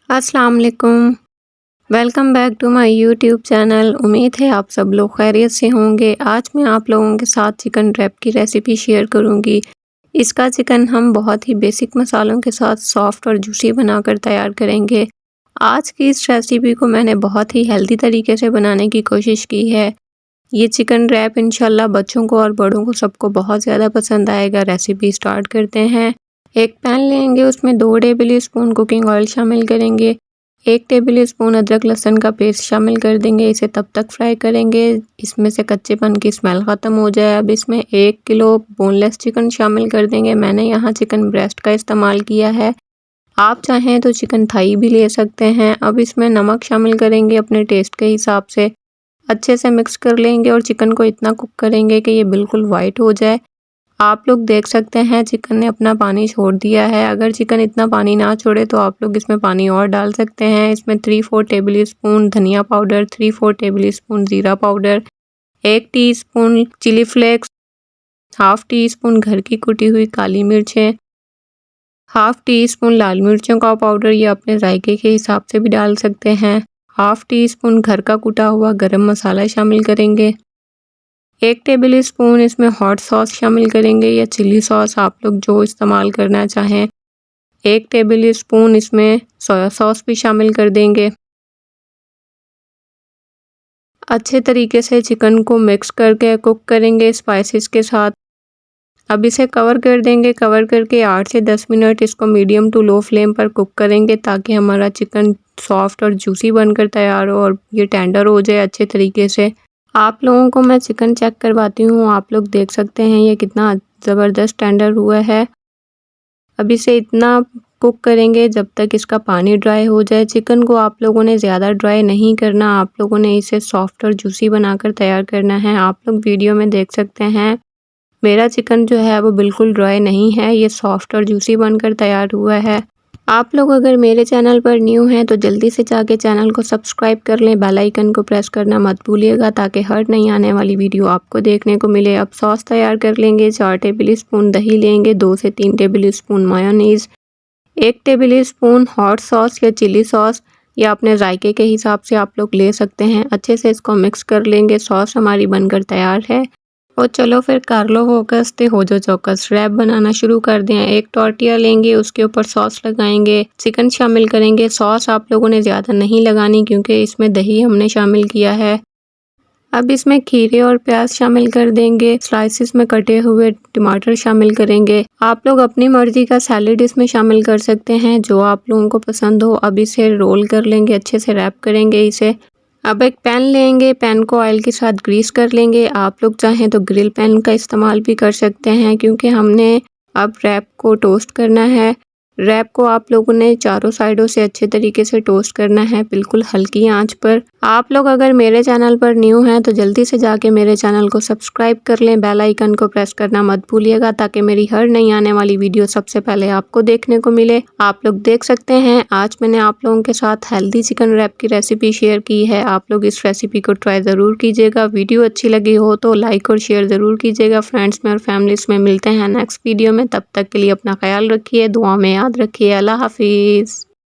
अस्सलाम वालेकुम। Welcome back to my YouTube channel. उम्मीद है आप सब लोग खैरियत से होंगे। आज मैं आप लोगों के साथ चिकन रैप की रेसिपी शेयर करूंगी। इसका चिकन हम बहुत ही बेसिक मसालों के साथ सॉफ्ट और जूसी बनाकर तैयार करेंगे। आज की इस रेसिपी को मैंने बहुत ही हेल्दी तरीके से बनाने की कोशिश की है। ये चिकन रैप इंशाल्लाह बच्चों को और बड़ों को सबको बहुत ज़्यादा पसंद आएगा। रेसिपी स्टार्ट करते हैं। एक पैन लेंगे, उसमें 2 टेबल स्पून कुकिंग ऑयल शामिल करेंगे। 1 टेबल स्पून अदरक लहसुन का पेस्ट शामिल कर देंगे। इसे तब तक फ्राई करेंगे इसमें से कच्चेपन की स्मेल ख़त्म हो जाए। अब इसमें 1 किलो बोनलेस चिकन शामिल कर देंगे। मैंने यहाँ चिकन ब्रेस्ट का इस्तेमाल किया है। आप चाहें तो चिकन थाई भी ले सकते हैं। अब इसमें नमक शामिल करेंगे अपने टेस्ट के हिसाब से। अच्छे से मिक्स कर लेंगे और चिकन को इतना कुक करेंगे कि ये बिल्कुल वाइट हो जाए। आप लोग देख सकते हैं चिकन ने अपना पानी छोड़ दिया है। अगर चिकन इतना पानी ना छोड़े तो आप लोग इसमें पानी और डाल सकते हैं। इसमें 3-4 टेबल स्पून धनिया पाउडर, 3-4 टेबल स्पून ज़ीरा powder, 1 teaspoon chilli flakes, half tea spoon घर की कुटी हुई काली मिर्चें, हाफ टी स्पून लाल मिर्चों का पाउडर, ये अपने जायके के हिसाब से भी डाल सकते हैं। हाफ टी स्पून घर का कुटा हुआ गरम मसाला शामिल करेंगे। 1 टेबल स्पून इसमें हॉट सॉस शामिल करेंगे या चिली सॉस, आप लोग जो इस्तेमाल करना चाहें। 1 टेबल स्पून इसमें सोया सॉस भी शामिल कर देंगे। अच्छे तरीके से चिकन को मिक्स करके कुक करेंगे स्पाइसेस के साथ। अब इसे कवर कर देंगे। कवर करके 8 से 10 मिनट इसको मीडियम टू लो फ्लेम पर कुक करेंगे ताकि हमारा चिकन सॉफ्ट और जूसी बनकर तैयार हो और ये टेंडर हो जाए अच्छे तरीके से। आप लोगों को मैं चिकन चेक करवाती हूँ। आप लोग देख सकते हैं ये कितना ज़बरदस्त टेंडर हुआ है। अब इसे इतना कुक करेंगे जब तक इसका पानी ड्राई हो जाए। चिकन को आप लोगों ने ज़्यादा ड्राई नहीं करना, आप लोगों ने इसे सॉफ्ट और जूसी बनाकर तैयार करना है। आप लोग वीडियो में देख सकते हैं मेरा चिकन जो है वो बिल्कुल ड्राई नहीं है, ये सॉफ्ट और जूसी बनकर तैयार हुआ है। आप लोग अगर मेरे चैनल पर न्यू हैं तो जल्दी से जाके चैनल को सब्सक्राइब कर लें, बेल आइकन को प्रेस करना मत भूलिएगा ताकि हर नई आने वाली वीडियो आपको देखने को मिले। अब सॉस तैयार कर लेंगे। 4 टेबल स्पून दही लेंगे, 2 से 3 table spoon mayonnaise, 1 table spoon hot sauce या चिली सॉस या अपने जायके के हिसाब से आप लोग ले सकते हैं। अच्छे से इसको मिक्स कर लेंगे। सॉस हमारी बनकर तैयार है। और चलो फिर कर लो फोकस ते हो जो चौकस। रैप बनाना शुरू कर दें। एक टॉर्टिया लेंगे, उसके ऊपर सॉस लगाएंगे, चिकन शामिल करेंगे। सॉस आप लोगों ने ज़्यादा नहीं लगानी क्योंकि इसमें दही हमने शामिल किया है। अब इसमें खीरे और प्याज शामिल कर देंगे। स्लाइसिस में कटे हुए टमाटर शामिल करेंगे। आप लोग अपनी मर्जी का सैलेड इसमें शामिल कर सकते हैं जो आप लोगों को पसंद हो। अब इसे रोल कर लेंगे, अच्छे से रैप करेंगे इसे। अब एक पैन लेंगे, पैन को ऑयल के साथ ग्रीस कर लेंगे। आप लोग चाहें तो ग्रिल पैन का इस्तेमाल भी कर सकते हैं क्योंकि हमने अब रैप को टोस्ट करना है। रैप को आप लोगों ने चारों साइडों से अच्छे तरीके से टोस्ट करना है, बिल्कुल हल्की आंच पर। आप लोग अगर मेरे चैनल पर न्यू हैं तो जल्दी से जाके मेरे चैनल को सब्सक्राइब कर लें, बेल आइकन को प्रेस करना मत भूलिएगा ताकि मेरी हर नई आने वाली वीडियो सबसे पहले आपको देखने को मिले। आप लोग देख सकते हैं आज मैंने आप लोगों के साथ हेल्दी चिकन रैप की रेसिपी शेयर की है। आप लोग इस रेसिपी को ट्राई ज़रूर कीजिएगा। वीडियो अच्छी लगी हो तो लाइक और शेयर ज़रूर कीजिएगा। फ्रेंड्स में और फैमिलीज़ में मिलते हैं नेक्स्ट वीडियो में। तब तक के लिए अपना ख्याल रखिए, दुआ में याद रखिए। अल्लाह हाफिज़।